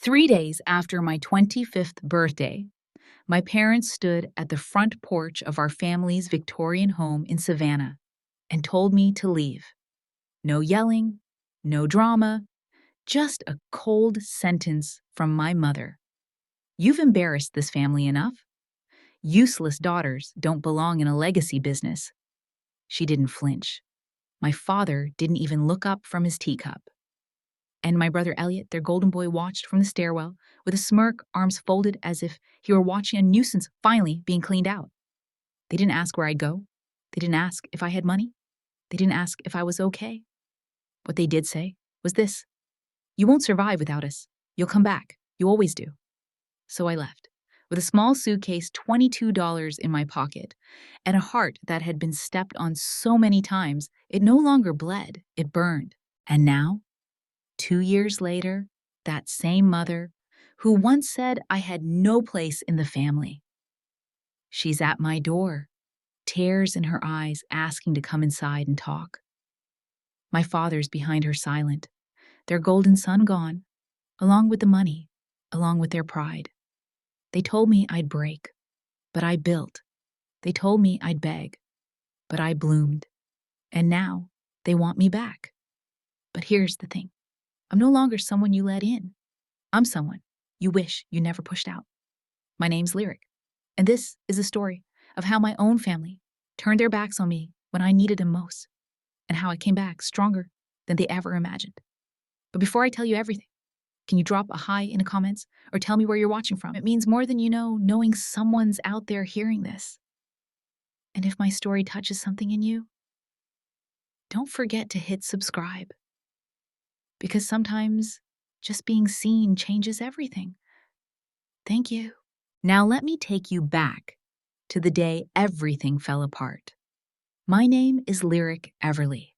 3 days after my 25th birthday, my parents stood at the front porch of our family's Victorian home in Savannah and told me to leave. No yelling, no drama, just a cold sentence from my mother. You've embarrassed this family enough. Useless daughters don't belong in a legacy business. She didn't flinch. My father didn't even look up from his teacup. And my brother Elliot, their golden boy, watched from the stairwell with a smirk, arms folded as if he were watching a nuisance finally being cleaned out. They didn't ask where I'd go. They didn't ask if I had money. They didn't ask if I was okay. What they did say was this: "You won't survive without us. You'll come back. You always do." So I left, with a small suitcase, $22 in my pocket, and a heart that had been stepped on so many times it no longer bled, it burned. And now, 2 years later, that same mother, who once said I had no place in the family, she's at my door, tears in her eyes, asking to come inside and talk. My father's behind her, silent, their golden son gone, along with the money, along with their pride. They told me I'd break, but I built. They told me I'd beg, but I bloomed. And now they want me back. But here's the thing: I'm no longer someone you let in. I'm someone you wish you never pushed out. My name's Lyric, and this is a story of how my own family turned their backs on me when I needed them most, and how I came back stronger than they ever imagined. But before I tell you everything, can you drop a hi in the comments or tell me where you're watching from? It means more than you know, knowing someone's out there hearing this. And if my story touches something in you, don't forget to hit subscribe, because sometimes just being seen changes everything. Thank you. Now let me take you back to the day everything fell apart. My name is Lyric Everly.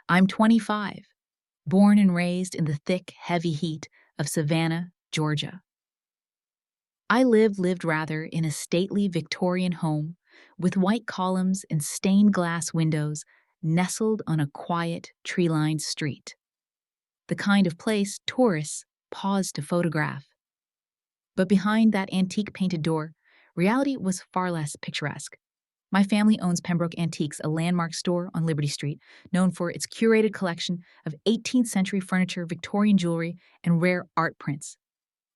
I'm 25, born and raised in the thick, heavy heat of Savannah, Georgia. I lived in a stately Victorian home with white columns and stained glass windows nestled on a quiet, tree-lined street. The kind of place tourists pause to photograph. But behind that antique painted door, reality was far less picturesque. My family owns Pembroke Antiques, a landmark store on Liberty Street, known for its curated collection of 18th century furniture, Victorian jewelry, and rare art prints.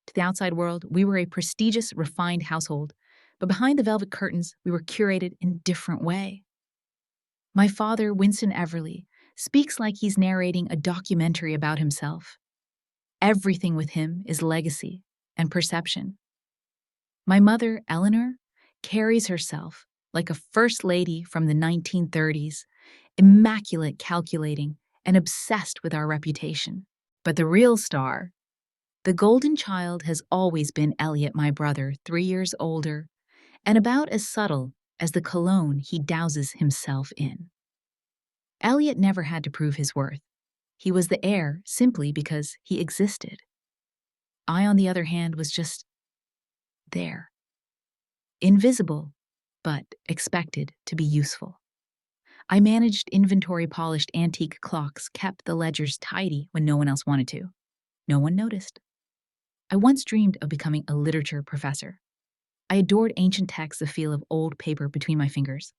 To the outside world, we were a prestigious, refined household, but behind the velvet curtains, we were curated in a different way. My father, Winston Everly, speaks like he's narrating a documentary about himself. Everything with him is legacy and perception. My mother, Eleanor, carries herself like a first lady from the 1930s, immaculate, calculating, and obsessed with our reputation. But the real star, the golden child, has always been Elliot, my brother, 3 years older, and about as subtle as the cologne he douses himself in. Elliot never had to prove his worth. He was the heir simply because he existed. I, on the other hand, was just there. Invisible, but expected to be useful. I managed inventory, polished antique clocks, kept the ledgers tidy when no one else wanted to. No one noticed. I once dreamed of becoming a literature professor. I adored ancient texts, the feel of old paper between my fingers.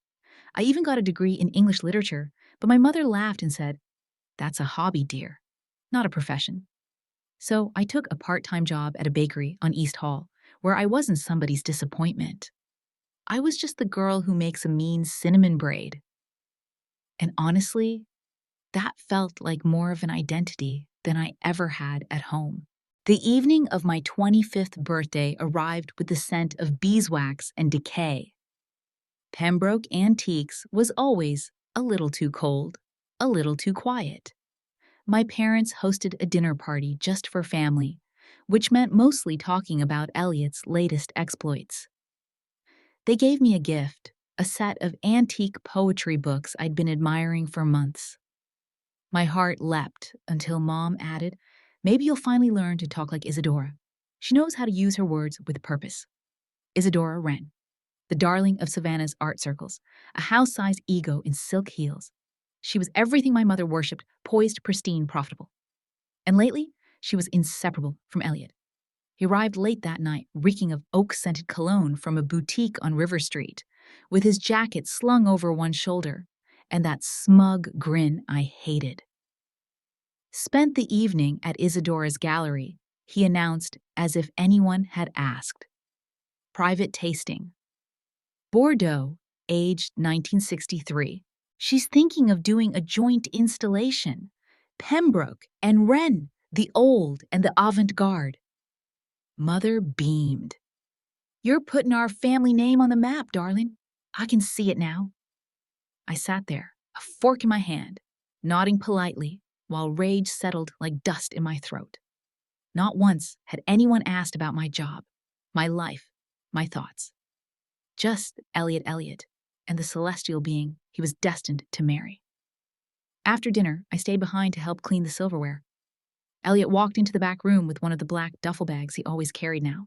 I even got a degree in English literature, but my mother laughed and said, "That's a hobby, dear, not a profession." So I took a part-time job at a bakery on East Hall, where I wasn't somebody's disappointment. I was just the girl who makes a mean cinnamon braid. And honestly, that felt like more of an identity than I ever had at home. The evening of my 25th birthday arrived with the scent of beeswax and decay. Pembroke Antiques was always a little too cold, a little too quiet. My parents hosted a dinner party just for family, which meant mostly talking about Elliot's latest exploits. They gave me a gift, a set of antique poetry books I'd been admiring for months. My heart leapt until Mom added, "Maybe you'll finally learn to talk like Isadora. She knows how to use her words with purpose." Isadora Wren, the darling of Savannah's art circles, a house-sized ego in silk heels. She was everything my mother worshipped: poised, pristine, profitable. And lately, she was inseparable from Elliot. He arrived late that night, reeking of oak-scented cologne from a boutique on River Street, with his jacket slung over one shoulder, and that smug grin I hated. Spent the evening at Isadora's gallery, he announced as if anyone had asked. Private tasting. Bordeaux, aged 1963. She's thinking of doing a joint installation. Pembroke and Rennes, the old and the avant-garde. Mother beamed. You're putting our family name on the map, darling. I can see it now. I sat there, a fork in my hand, nodding politely, while rage settled like dust in my throat. Not once had anyone asked about my job, my life, my thoughts. Just Elliot and the celestial being he was destined to marry. After dinner, I stayed behind to help clean the silverware. Elliot walked into the back room with one of the black duffel bags he always carried now.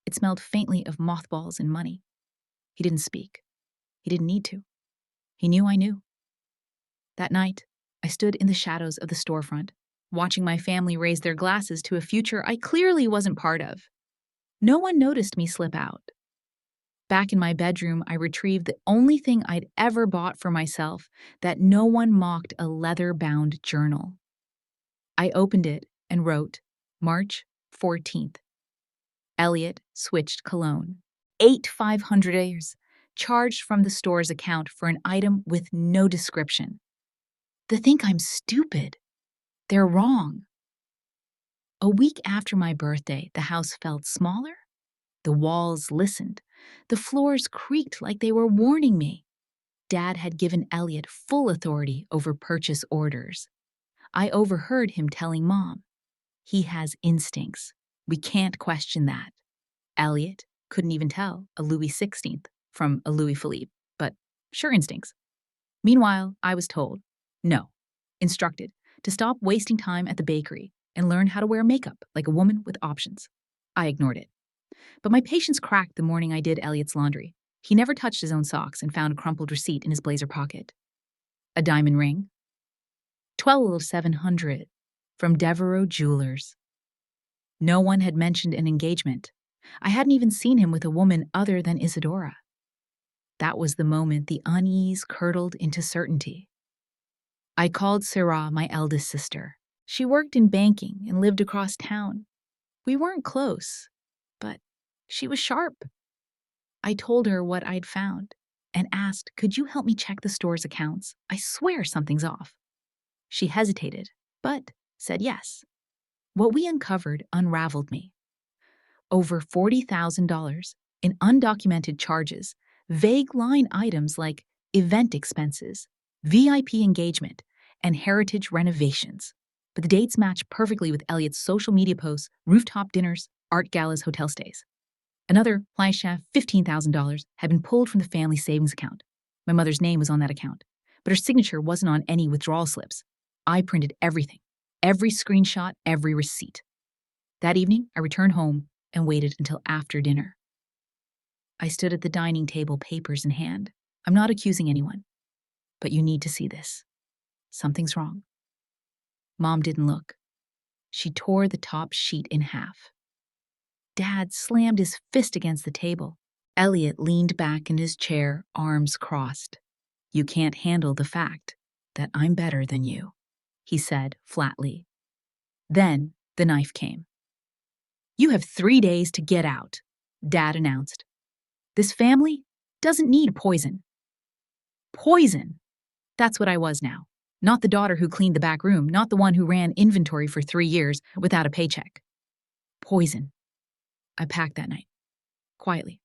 It smelled faintly of mothballs and money. He didn't speak. He didn't need to. He knew I knew. That night, I stood in the shadows of the storefront, watching my family raise their glasses to a future I clearly wasn't part of. No one noticed me slip out. Back in my bedroom, I retrieved the only thing I'd ever bought for myself that no one mocked, a leather-bound journal. I opened it and wrote, March 14th. Elliot switched cologne. 8,500 years, charged from the store's account for an item with no description. They think I'm stupid. They're wrong. A week after my birthday, the house felt smaller. The walls listened. The floors creaked like they were warning me. Dad had given Elliot full authority over purchase orders. I overheard him telling Mom, he has instincts. We can't question that. Elliot couldn't even tell a Louis XVI from a Louis Philippe, but sure instincts. Meanwhile, I was told, no, instructed to stop wasting time at the bakery and learn how to wear makeup like a woman with options. I ignored it. But my patience cracked the morning I did Elliot's laundry. He never touched his own socks and found a crumpled receipt in his blazer pocket. A diamond ring. 12,700 from Devereux Jewelers. No one had mentioned an engagement. I hadn't even seen him with a woman other than Isadora. That was the moment the unease curdled into certainty. I called Sarah, my eldest sister. She worked in banking and lived across town. We weren't close, but she was sharp. I told her what I'd found and asked, could you help me check the store's accounts? I swear something's off. She hesitated, but said yes. What we uncovered unraveled me. Over $40,000 in undocumented charges, vague line items like event expenses, VIP engagement, and heritage renovations. But the dates match perfectly with Elliot's social media posts, rooftop dinners, art galas, hotel stays. Another Fleischchef, $15,000, had been pulled from the family savings account. My mother's name was on that account, but her signature wasn't on any withdrawal slips. I printed everything, every screenshot, every receipt. That evening, I returned home and waited until after dinner. I stood at the dining table, papers in hand. I'm not accusing anyone, but you need to see this. Something's wrong. Mom didn't look. She tore the top sheet in half. Dad slammed his fist against the table. Elliot leaned back in his chair, arms crossed. You can't handle the fact that I'm better than you, he said flatly. Then the knife came. You have 3 days to get out, Dad announced. This family doesn't need poison. Poison! That's what I was now. Not the daughter who cleaned the back room, not the one who ran inventory for 3 years without a paycheck. Poison. I packed that night, quietly.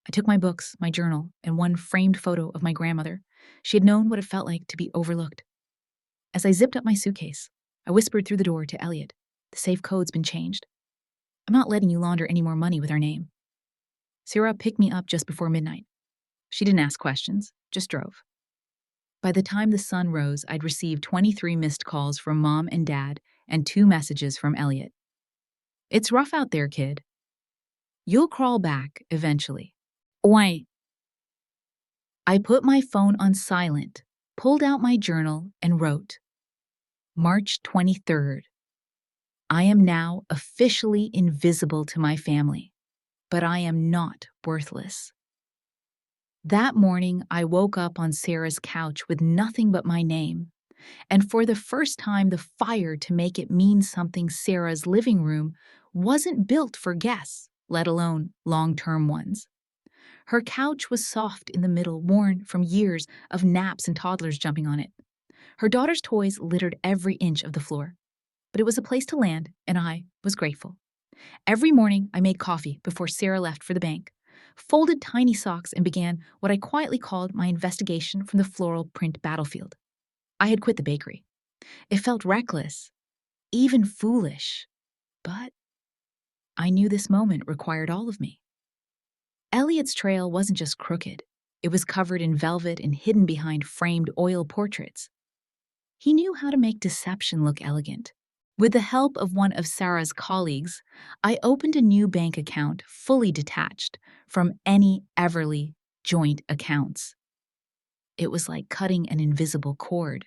I took my books, my journal, and one framed photo of my grandmother. She had known what it felt like to be overlooked. As I zipped up my suitcase, I whispered through the door to Elliot, the safe code's been changed. I'm not letting you launder any more money with our name. Sarah picked me up just before midnight. She didn't ask questions, just drove. By the time the sun rose, I'd received 23 missed calls from Mom and Dad and 2 messages from Elliot. It's rough out there, kid. You'll crawl back eventually. Wait. I put my phone on silent, pulled out my journal, and wrote, March 23rd. I am now officially invisible to my family, but I am not worthless. That morning, I woke up on Sarah's couch with nothing but my name, and for the first time, the fire to make it mean something Sarah's living room wasn't built for guests, let alone long-term ones. Her couch was soft in the middle, worn from years of naps and toddlers jumping on it. Her daughter's toys littered every inch of the floor. But it was a place to land, and I was grateful. Every morning, I made coffee before Sarah left for the bank, folded tiny socks, and began what I quietly called my investigation from the floral print battlefield. I had quit the bakery. It felt reckless, even foolish, but I knew this moment required all of me. Elliot's trail wasn't just crooked. It was covered in velvet and hidden behind framed oil portraits. He knew how to make deception look elegant. With the help of one of Sarah's colleagues, I opened a new bank account fully detached from any Everly joint accounts. It was like cutting an invisible cord.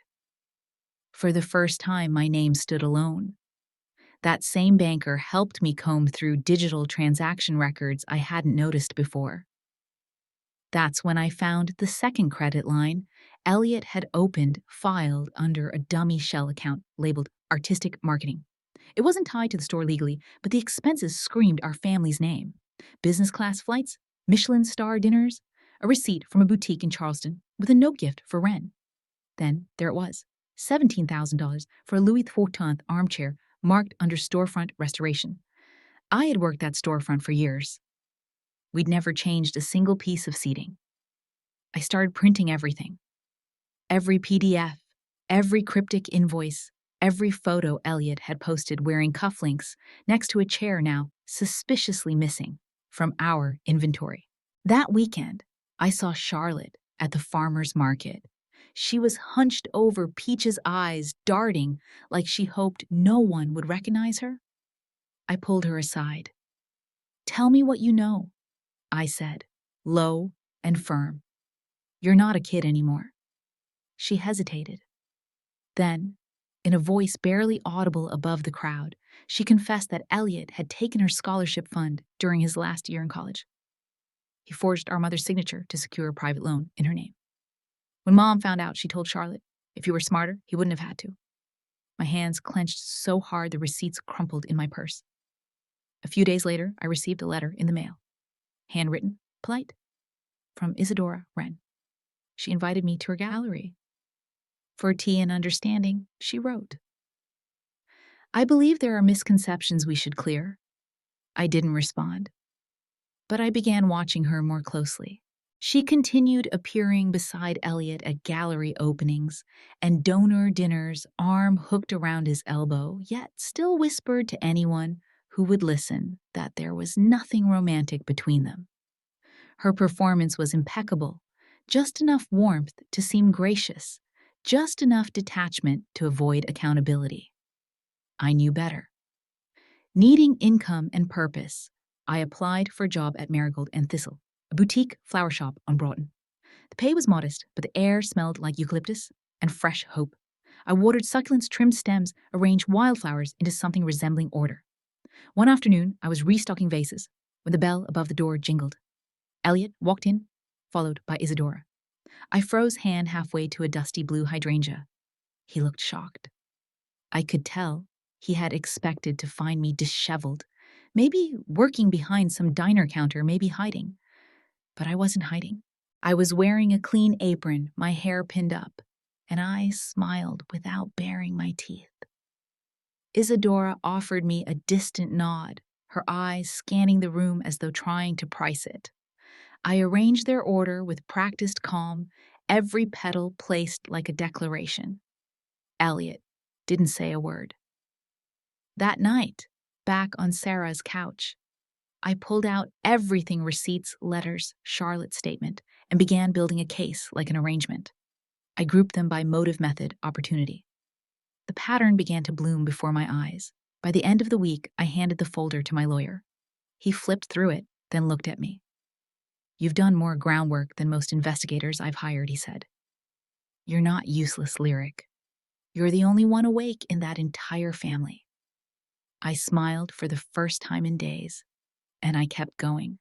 For the first time, my name stood alone. That same banker helped me comb through digital transaction records I hadn't noticed before. That's when I found the second credit line Elliot had opened, filed under a dummy shell account labeled Artistic Marketing. It wasn't tied to the store legally, but the expenses screamed our family's name. Business class flights, Michelin star dinners, a receipt from a boutique in Charleston with a note gift for Ren. Then there it was, $17,000 for a Louis XIV armchair marked under storefront restoration. I had worked that storefront for years. We'd never changed a single piece of seating. I started printing everything. Every PDF, every cryptic invoice, every photo Elliot had posted wearing cufflinks next to a chair now suspiciously missing from our inventory. That weekend, I saw Charlotte at the farmer's market. She was hunched over, Peach's eyes darting like she hoped no one would recognize her. I pulled her aside. "Tell me what you know," I said, low and firm. "You're not a kid anymore." She hesitated. Then, in a voice barely audible above the crowd, she confessed that Elliot had taken her scholarship fund during his last year in college. He forged our mother's signature to secure a private loan in her name. When Mom found out, she told Charlotte, if he were smarter, he wouldn't have had to. My hands clenched so hard the receipts crumpled in my purse. A few days later, I received a letter in the mail. Handwritten, polite, from Isadora Wren. She invited me to her gallery. For tea and understanding, she wrote. I believe there are misconceptions we should clear. I didn't respond, but I began watching her more closely. She continued appearing beside Elliot at gallery openings and donor dinners, arm hooked around his elbow, yet still whispered to anyone who would listen that there was nothing romantic between them. Her performance was impeccable, just enough warmth to seem gracious, just enough detachment to avoid accountability. I knew better. Needing income and purpose, I applied for a job at Marigold and Thistle, a boutique flower shop on Broughton. The pay was modest, but the air smelled like eucalyptus and fresh hope. I watered succulents, trimmed stems, arranged wildflowers into something resembling order. One afternoon, I was restocking vases when the bell above the door jingled. Elliot walked in, followed by Isadora. I froze hand halfway to a dusty blue hydrangea. He looked shocked. I could tell he had expected to find me disheveled, maybe working behind some diner counter, maybe hiding. But I wasn't hiding. I was wearing a clean apron, my hair pinned up, and I smiled without baring my teeth. Isadora offered me a distant nod, her eyes scanning the room as though trying to price it. I arranged their order with practiced calm, every petal placed like a declaration. Elliot didn't say a word. That night, back on Sarah's couch, I pulled out everything receipts, letters, Charlotte's statement, and began building a case like an arrangement. I grouped them by motive, method, opportunity. The pattern began to bloom before my eyes. By the end of the week, I handed the folder to my lawyer. He flipped through it, then looked at me. You've done more groundwork than most investigators I've hired, he said. You're not useless, Lyric. You're the only one awake in that entire family. I smiled for the first time in days, and I kept going.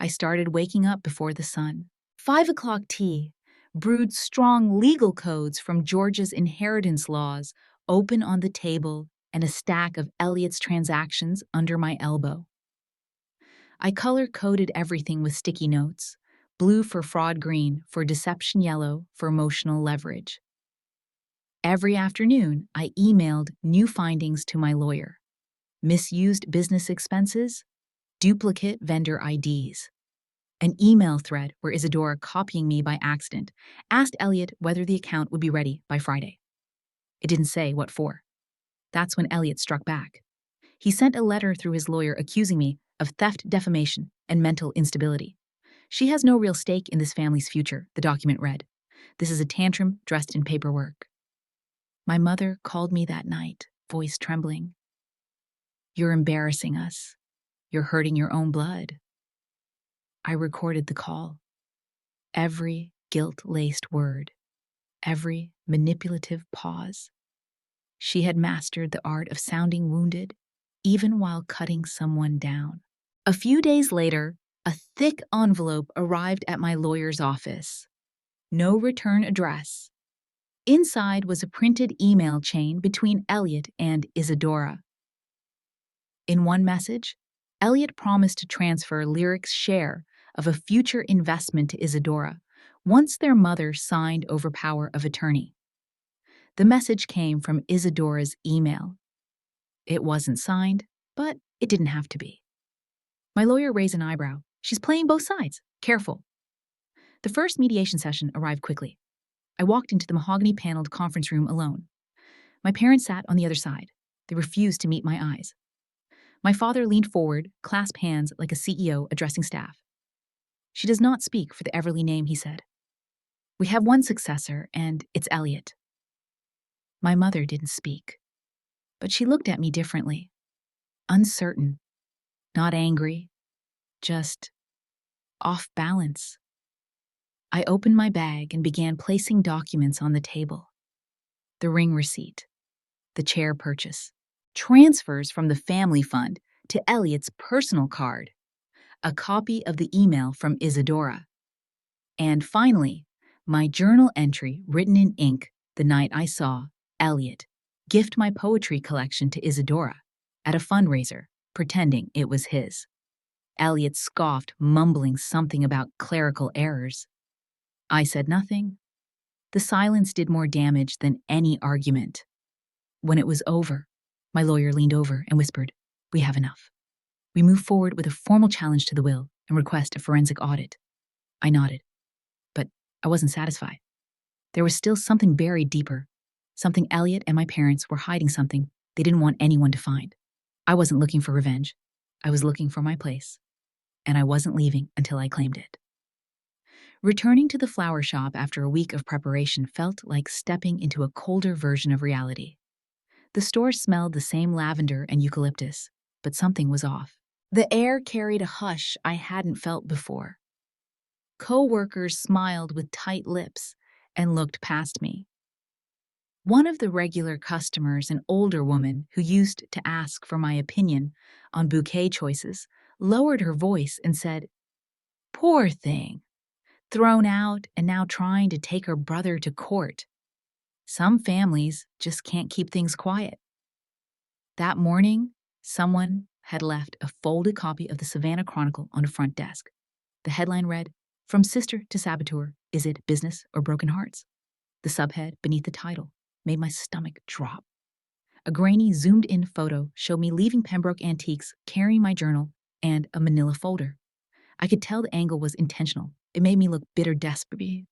I started waking up before the sun. 5 o'clock tea, brewed strong legal codes from Georgia's inheritance laws, open on the table, and a stack of Elliot's transactions under my elbow. I color-coded everything with sticky notes, blue for fraud green, for deception yellow, for emotional leverage. Every afternoon, I emailed new findings to my lawyer. Misused business expenses, duplicate vendor IDs. An email thread where Isadora, copying me by accident, asked Elliot whether the account would be ready by Friday. It didn't say what for. That's when Elliot struck back. He sent a letter through his lawyer accusing me of theft, defamation, and mental instability. She has no real stake in this family's future, the document read. This is a tantrum dressed in paperwork. My mother called me that night, voice trembling. You're embarrassing us. You're hurting your own blood. I recorded the call. Every guilt-laced word, every manipulative pause. She had mastered the art of sounding wounded, even while cutting someone down. A few days later, a thick envelope arrived at my lawyer's office. No return address. Inside was a printed email chain between Elliot and Isadora. In one message, Elliot promised to transfer Lyric's share of a future investment to Isadora once their mother signed over power of attorney. The message came from Isadora's email. It wasn't signed, but it didn't have to be. My lawyer raised an eyebrow. She's playing both sides. Careful. The first mediation session arrived quickly. I walked into the mahogany-paneled conference room alone. My parents sat on the other side. They refused to meet my eyes. My father leaned forward, clasped hands like a CEO addressing staff. She does not speak for the Everly name, he said. We have one successor, and it's Elliot. My mother didn't speak, but she looked at me differently. Uncertain, not angry, just off balance. I opened my bag and began placing documents on the table. The ring receipt, the chair purchase, transfers from the family fund to Elliot's personal card, a copy of the email from Isadora, and finally, my journal entry written in ink the night I saw Elliot gift my poetry collection to Isadora at a fundraiser, pretending it was his. Elliot scoffed, mumbling something about clerical errors. I said nothing. The silence did more damage than any argument. When it was over, my lawyer leaned over and whispered, "We have enough." We moved forward with a formal challenge to the will and request a forensic audit. I nodded, but I wasn't satisfied. There was still something buried deeper, something Elliot and my parents were hiding, something they didn't want anyone to find. I wasn't looking for revenge. I was looking for my place, and I wasn't leaving until I claimed it. Returning to the flower shop after a week of preparation felt like stepping into a colder version of reality. The store smelled the same lavender and eucalyptus, but something was off. The air carried a hush I hadn't felt before. Co-workers smiled with tight lips and looked past me. One of the regular customers, an older woman who used to ask for my opinion on bouquet choices, lowered her voice and said, "Poor thing. Thrown out and now trying to take her brother to court. Some families just can't keep things quiet." That morning, someone had left a folded copy of the Savannah Chronicle on a front desk. The headline read, "From Sister to Saboteur, is it business or broken hearts?" The subhead beneath the title made my stomach drop. A grainy, zoomed-in photo showed me leaving Pembroke Antiques, carrying my journal and a manila folder. I could tell the angle was intentional. It made me look bitter, desperate,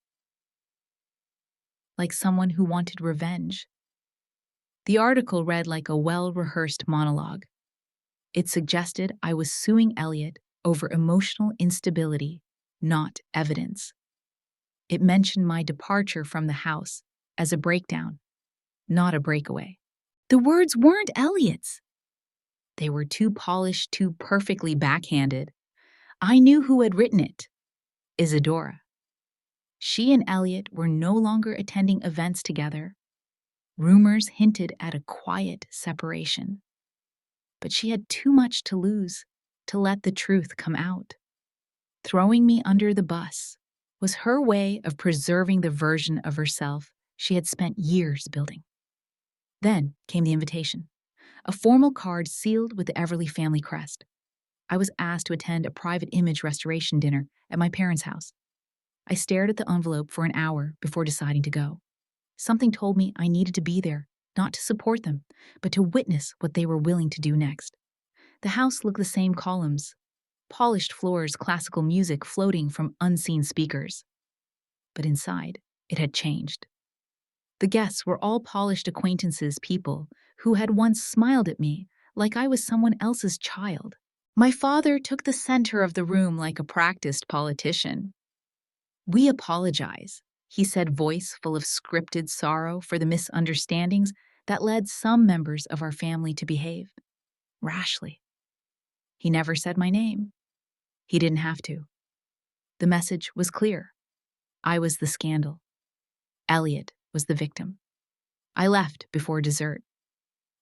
like someone who wanted revenge. The article read like a well-rehearsed monologue. It suggested I was suing Elliot over emotional instability, not evidence. It mentioned my departure from the house as a breakdown, not a breakaway. The words weren't Elliot's. They were too polished, too perfectly backhanded. I knew who had written it. Isadora. She and Elliot were no longer attending events together. Rumors hinted at a quiet separation. but she had too much to lose to let the truth come out. Throwing me under the bus was her way of preserving the version of herself she had spent years building. Then came the invitation, a formal card sealed with the Everly family crest. I was asked to attend a private image restoration dinner at my parents' house. I stared at the envelope for an hour before deciding to go. Something told me I needed to be there, not to support them, but to witness what they were willing to do next. The house looked the same: columns, polished floors, classical music floating from unseen speakers. But inside, it had changed. The guests were all polished acquaintances, people who had once smiled at me like I was someone else's child. My father took the center of the room like a practiced politician. "We apologize," he said, voice full of scripted sorrow for the misunderstandings that led some members of our family to behave rashly. He never said my name. He didn't have to. The message was clear. I was the scandal. Elliot was the victim. I left before dessert.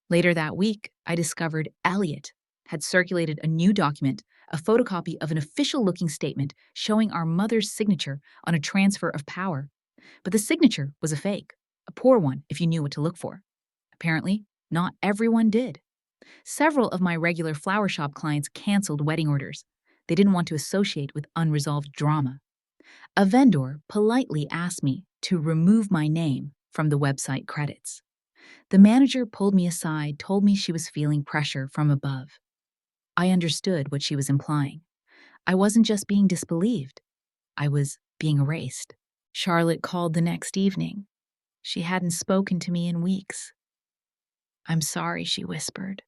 Later that week, I discovered Elliot had circulated a new document, a photocopy of an official-looking statement showing our mother's signature on a transfer of power. But the signature was a fake, a poor one if you knew what to look for. Apparently, not everyone did. Several of my regular flower shop clients canceled wedding orders. They didn't want to associate with unresolved drama. A vendor politely asked me to remove my name from the website credits. The manager pulled me aside, told me she was feeling pressure from above. I understood what she was implying. I wasn't just being disbelieved, I was being erased. Charlotte called the next evening. She hadn't spoken to me in weeks. "I'm sorry," she whispered.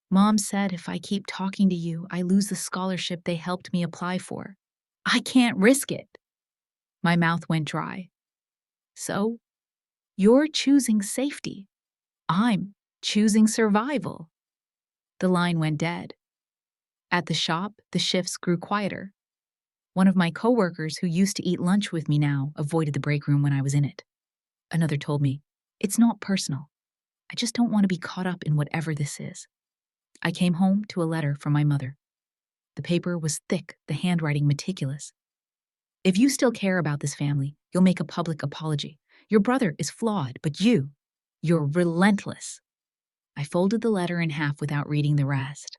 "Mom said if I keep talking to you, I lose the scholarship they helped me apply for. I can't risk it." My mouth went dry. "So, you're choosing safety. I'm choosing survival." The line went dead. At the shop, the shifts grew quieter. One of my coworkers who used to eat lunch with me now avoided the break room when I was in it. Another told me, "It's not personal. I just don't want to be caught up in whatever this is." I came home to a letter from my mother. The paper was thick, the handwriting meticulous. "If you still care about this family, you'll make a public apology. Your brother is flawed, but you're relentless." I folded the letter in half without reading the rest.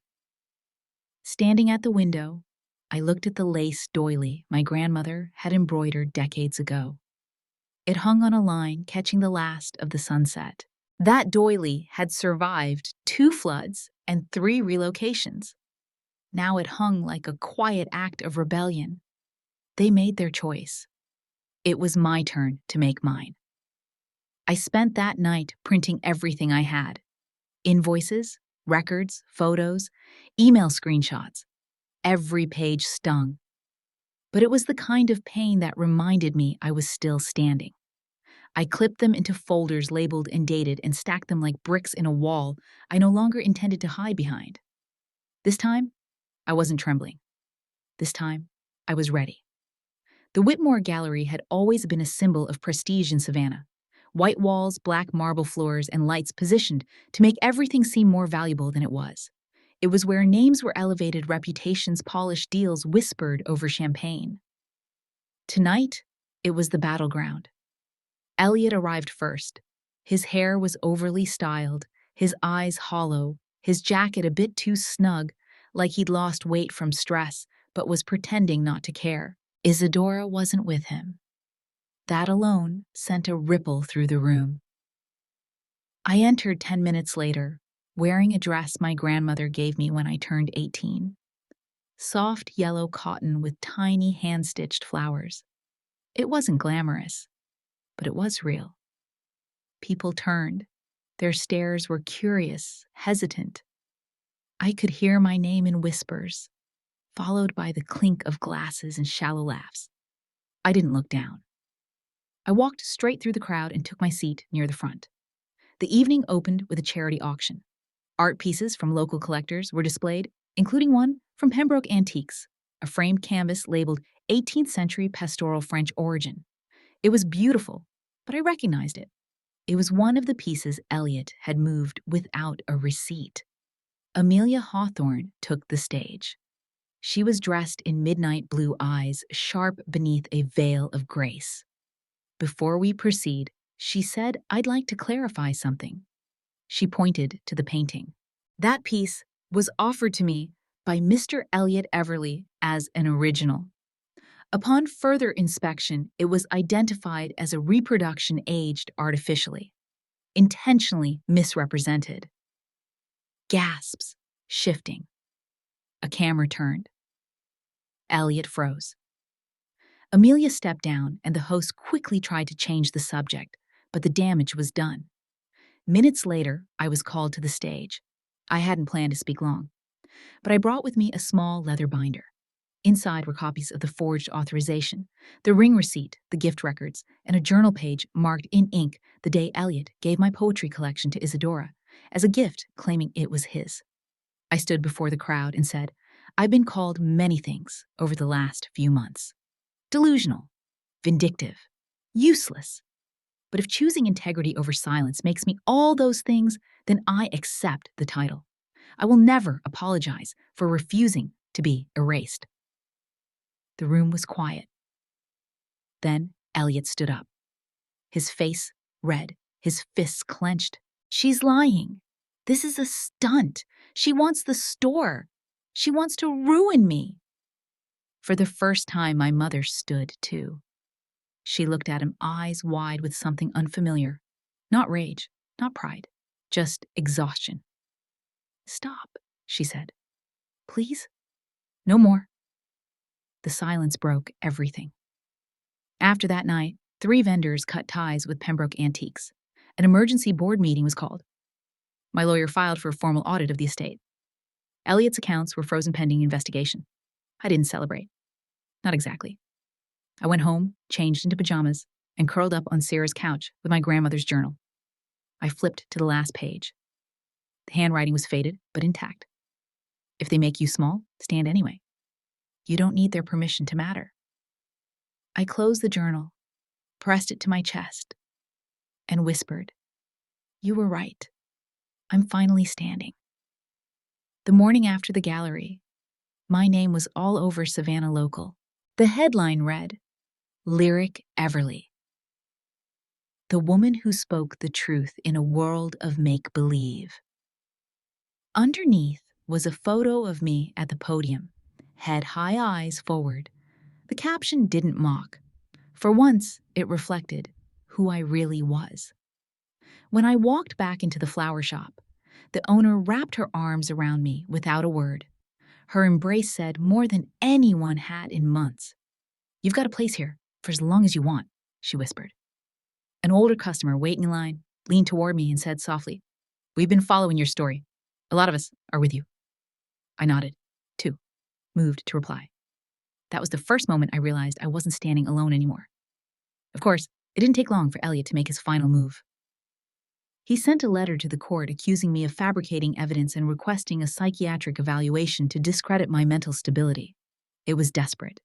Standing at the window, I looked at the lace doily my grandmother had embroidered decades ago. It hung on a line, catching the last of the sunset. That doily had survived 2 floods and 3 relocations. Now it hung like a quiet act of rebellion. They made their choice. It was my turn to make mine. I spent that night printing everything I had: invoices, records, photos, email screenshots. Every page stung. But it was the kind of pain that reminded me I was still standing. I clipped them into folders labeled and dated and stacked them like bricks in a wall I no longer intended to hide behind. This time, I wasn't trembling. This time, I was ready. The Whitmore Gallery had always been a symbol of prestige in Savannah. White walls, black marble floors, and lights positioned to make everything seem more valuable than it was. It was where names were elevated, reputations polished, deals whispered over champagne. Tonight, it was the battleground. Elliot arrived first. His hair was overly styled, his eyes hollow, his jacket a bit too snug, like he'd lost weight from stress, but was pretending not to care. Isadora wasn't with him. That alone sent a ripple through the room. I entered 10 minutes later, wearing a dress my grandmother gave me when I turned 18. Soft yellow cotton with tiny hand-stitched flowers. It wasn't glamorous, but it was real. People turned. Their stares were curious, hesitant. I could hear my name in whispers, followed by the clink of glasses and shallow laughs. I didn't look down. I walked straight through the crowd and took my seat near the front. The evening opened with a charity auction. Art pieces from local collectors were displayed, including one from Pembroke Antiques, a framed canvas labeled 18th century pastoral French origin. It was beautiful, but I recognized it. It was one of the pieces Elliot had moved without a receipt. Amelia Hawthorne took the stage. She was dressed in midnight blue eyes, sharp beneath a veil of grace. Before we proceed, she said, "I'd like to clarify something." She pointed to the painting. That piece was offered to me by Mr. Elliot Everly as an original. Upon further inspection, it was identified as a reproduction aged artificially, intentionally misrepresented. Gasps, shifting. A camera turned. Elliot froze. Amelia stepped down, and the host quickly tried to change the subject, but the damage was done. Minutes later, I was called to the stage. I hadn't planned to speak long, but I brought with me a small leather binder. Inside were copies of the forged authorization, the ring receipt, the gift records, and a journal page marked in ink the day Elliot gave my poetry collection to Isadora as a gift, claiming it was his. I stood before the crowd and said, "I've been called many things over the last few months. Delusional, vindictive, useless. But if choosing integrity over silence makes me all those things, then I accept the title. I will never apologize for refusing to be erased." The room was quiet. Then Elliot stood up, his face red, his fists clenched. "She's lying. This is a stunt. She wants the store. She wants to ruin me." For the first time, my mother stood too. She looked at him, eyes wide with something unfamiliar. Not rage, not pride, just exhaustion. "Stop," she said. "Please? No more." The silence broke everything. After that night, 3 vendors cut ties with Pembroke Antiques. An emergency board meeting was called. My lawyer filed for a formal audit of the estate. Elliot's accounts were frozen pending investigation. I didn't celebrate. Not exactly. I went home, changed into pajamas, and curled up on Sarah's couch with my grandmother's journal. I flipped to the last page. The handwriting was faded, but intact. "If they make you small, stand anyway. You don't need their permission to matter." I closed the journal, pressed it to my chest, and whispered, "You were right. I'm finally standing." The morning after the gallery, my name was all over Savannah Local. The headline read, "Lyric Everly, the woman who spoke the truth in a world of make-believe." Underneath was a photo of me at the podium, head high, eyes forward. The caption didn't mock. For once, it reflected who I really was. When I walked back into the flower shop, the owner wrapped her arms around me without a word. Her embrace said more than anyone had in months. "You've got a place here for as long as you want," she whispered. An older customer waiting in line leaned toward me and said softly, "We've been following your story. A lot of us are with you." I nodded, too, moved to reply. That was the first moment I realized I wasn't standing alone anymore. Of course, it didn't take long for Elliot to make his final move. He sent a letter to the court accusing me of fabricating evidence and requesting a psychiatric evaluation to discredit my mental stability. It was desperate.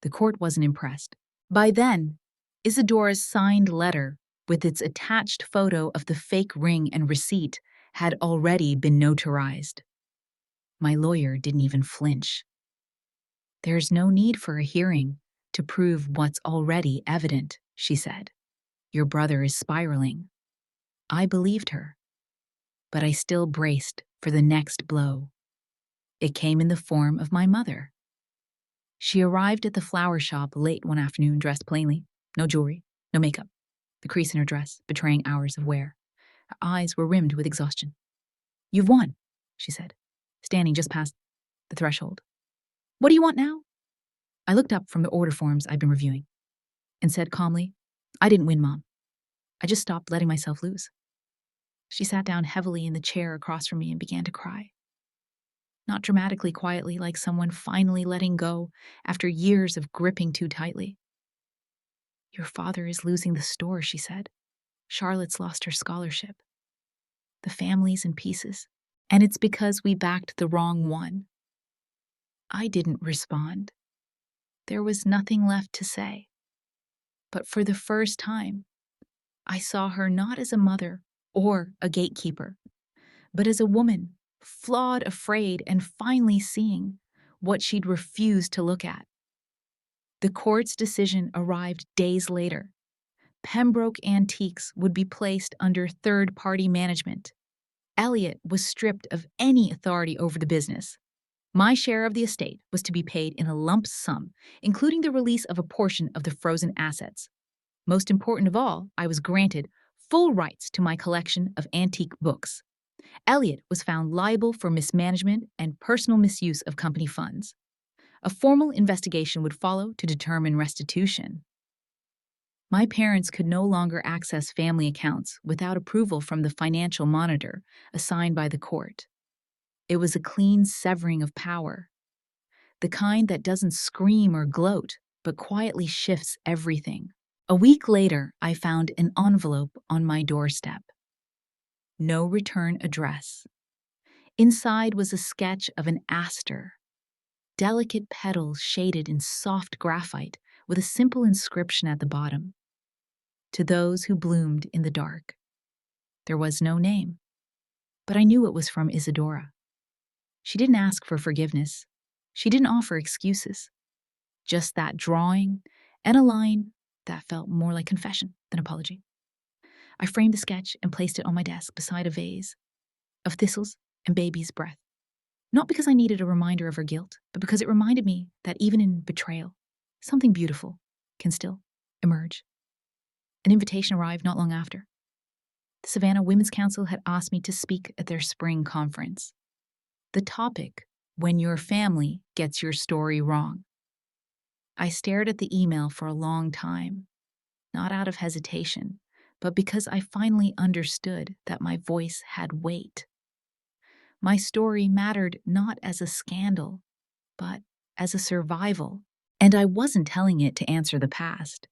The court wasn't impressed. By then, Isadora's signed letter, with its attached photo of the fake ring and receipt, had already been notarized. My lawyer didn't even flinch. "There's no need for a hearing to prove what's already evident," she said. "Your brother is spiraling." I believed her, but I still braced for the next blow. It came in the form of my mother. She arrived at the flower shop late one afternoon, dressed plainly, no jewelry, no makeup, the crease in her dress betraying hours of wear. Her eyes were rimmed with exhaustion. "You've won," she said, standing just past the threshold. "What do you want now?" I looked up from the order forms I'd been reviewing and said calmly, "I didn't win, Mom. I just stopped letting myself lose." She sat down heavily in the chair across from me and began to cry. Not dramatically, quietly, like someone finally letting go after years of gripping too tightly. "Your father is losing the store," she said. "Charlotte's lost her scholarship. The family's in pieces. And it's because we backed the wrong one." I didn't respond. There was nothing left to say. But for the first time, I saw her not as a mother or a gatekeeper, but as a woman flawed, afraid, and finally seeing what she'd refused to look at. The court's decision arrived days later. Pembroke Antiques would be placed under third-party management. Elliot was stripped of any authority over the business. My share of the estate was to be paid in a lump sum, including the release of a portion of the frozen assets. Most important of all, I was granted full rights to my collection of antique books. Elliot was found liable for mismanagement and personal misuse of company funds. A formal investigation would follow to determine restitution. My parents could no longer access family accounts without approval from the financial monitor assigned by the court. It was a clean severing of power, the kind that doesn't scream or gloat, but quietly shifts everything. A week later, I found an envelope on my doorstep. No return address. Inside was a sketch of an aster, delicate petals shaded in soft graphite with a simple inscription at the bottom. To those who bloomed in the dark. There was no name, but I knew it was from Isadora. She didn't ask for forgiveness. She didn't offer excuses. Just that drawing and a line that felt more like confession than apology. I framed the sketch and placed it on my desk beside a vase of thistles and baby's breath. Not because I needed a reminder of her guilt, but because it reminded me that even in betrayal, something beautiful can still emerge. An invitation arrived not long after. The Savannah Women's Council had asked me to speak at their spring conference. The topic, When Your Family Gets Your Story Wrong. I stared at the email for a long time, not out of hesitation, but because I finally understood that my voice had weight. My story mattered not as a scandal, but as a survival. And I wasn't telling it to answer the past.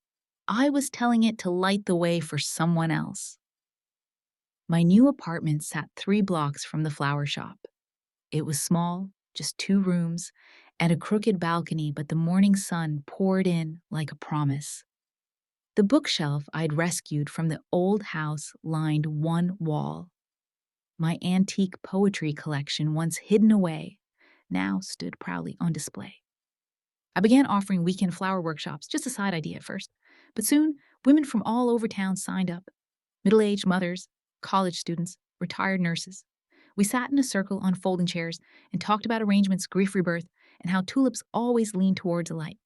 I was telling it to light the way for someone else. My new apartment sat 3 blocks from the flower shop. It was small, just 2 rooms, and a crooked balcony, but the morning sun poured in like a promise. The bookshelf I'd rescued from the old house lined one wall. My antique poetry collection, once hidden away, now stood proudly on display. I began offering weekend flower workshops, just a side idea at first. But soon, women from all over town signed up. Middle-aged mothers, college students, retired nurses. We sat in a circle on folding chairs and talked about arrangements, grief rebirth, and how tulips always lean towards a light.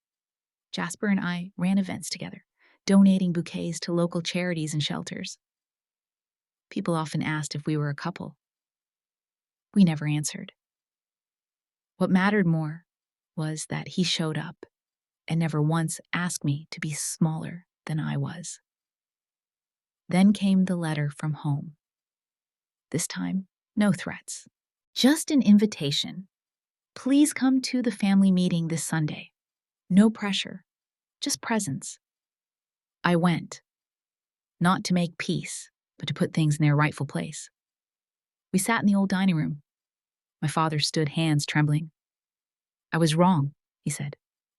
Jasper and I ran events together, donating bouquets to local charities and shelters. People often asked if we were a couple. We never answered. What mattered more was that he showed up and never once asked me to be smaller than I was. Then came the letter from home. This time, no threats, just an invitation. Please come to the family meeting this Sunday. No pressure, just presence. I went, not to make peace, but to put things in their rightful place. We sat in the old dining room. My father stood, hands trembling. I was wrong, he said.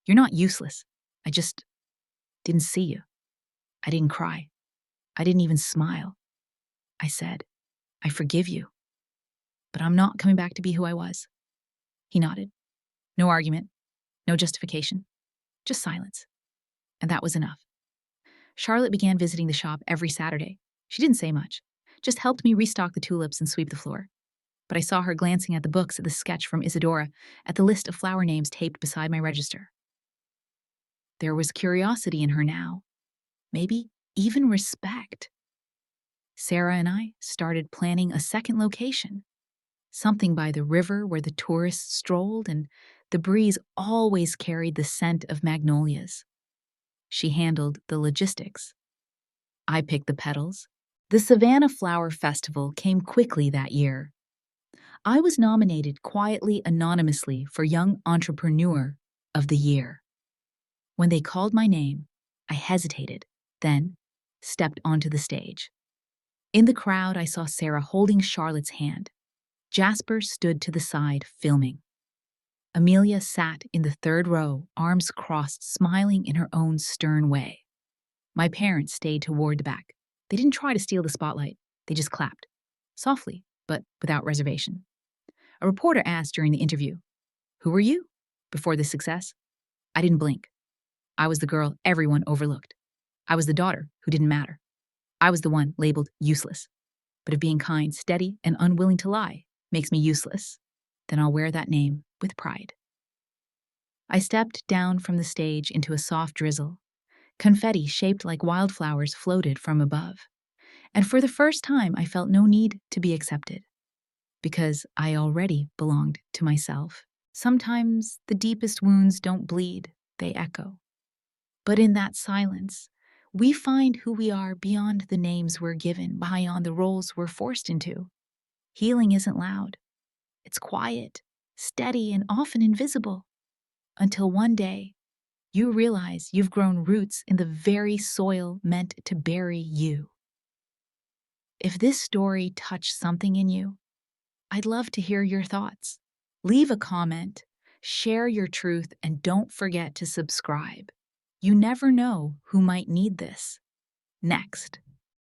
You're not useless. I just didn't see you. I didn't cry. I didn't even smile. I said, I forgive you, but I'm not coming back to be who I was. He nodded. No argument, no justification, just silence. And that was enough. Charlotte began visiting the shop every Saturday. She didn't say much, just helped me restock the tulips and sweep the floor. But I saw her glancing at the books, at the sketch from Isadora, at the list of flower names taped beside my register. There was curiosity in her now, maybe even respect. Sarah and I started planning a second location, something by the river where the tourists strolled and the breeze always carried the scent of magnolias. She handled the logistics. I picked the petals. The Savannah Flower Festival came quickly that year. I was nominated quietly, anonymously for Young Entrepreneur of the Year. When they called my name, I hesitated, then stepped onto the stage. In the crowd, I saw Sarah holding Charlotte's hand. Jasper stood to the side, filming. Amelia sat in the 3rd row, arms crossed, smiling in her own stern way. My parents stayed toward the back. They didn't try to steal the spotlight. They just clapped, softly, but without reservation. A reporter asked during the interview, "Who were you before this success?" I didn't blink. I was the girl everyone overlooked. I was the daughter who didn't matter. I was the one labeled useless. But if being kind, steady, and unwilling to lie makes me useless, then I'll wear that name with pride. I stepped down from the stage into a soft drizzle. Confetti shaped like wildflowers floated from above. And for the first time, I felt no need to be accepted, because I already belonged to myself. Sometimes the deepest wounds don't bleed, they echo. But in that silence, we find who we are beyond the names we're given, beyond the roles we're forced into. Healing isn't loud. It's quiet, steady, and often invisible. Until one day, you realize you've grown roots in the very soil meant to bury you. If this story touched something in you, I'd love to hear your thoughts. Leave a comment, share your truth, and don't forget to subscribe. You never know who might need this next.